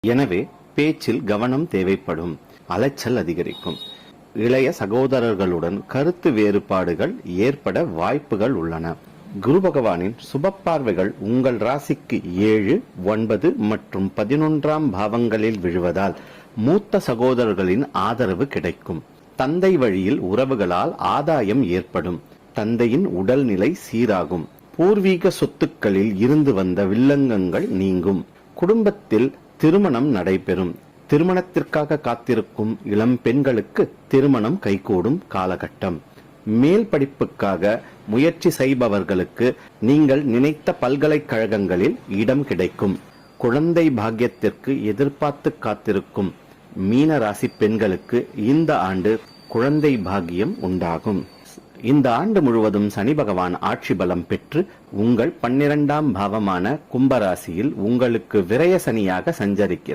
எனவே பேச்சில் கவனம் தேவைப்படும். அலைச்சல் அதிகரிக்கும். இளைய சகோதரர்களுடன் கருத்து வேறுபாடுகள் ஏற்பட வாய்ப்புகள் உள்ளன. குரு பகவானின் சுப பார்வைகள் உங்கள் ராசிக்கு 7, 9 மற்றும் 11ஆம் பாவங்களில் விழுவதால் மூத்த சகோதரர்களின் ஆதரவு கிடைக்கும். தந்தை வழியில் உறவுகளால் ஆதாயம் ஏற்படும். தந்தையின் உடல்நிலை சீராகும். பூர்வீக சொத்துக்களில் இருந்து வந்த வில்லங்கங்கள் நீங்கும். குடும்பத்தில் திருமணம் நடைபெறும். திருமணத்திற்காக காத்திருக்கும் இளம் பெண்களுக்கு திருமணம் கைகூடும் காலகட்டம். மேல் படிப்புக்காக முயற்சி செய்பவர்களுக்கு நீங்கள் நினைத்த பல்கலைக்கழகங்களில் இடம் கிடைக்கும். குழந்தை பாக்கியத்திற்கு எதிர்பார்த்து காத்திருக்கும் மீன ராசி பெண்களுக்கு இந்த ஆண்டு குழந்தை பாக்கியம் உண்டாகும். இந்த ஆண்டு முழுவதும் சனி பகவான் ஆட்சி பலம் பெற்று உங்கள் 12ஆம் பாவமான கும்பராசியில் உங்களுக்கு விரய சனியாக சஞ்சரிக்கிறார்.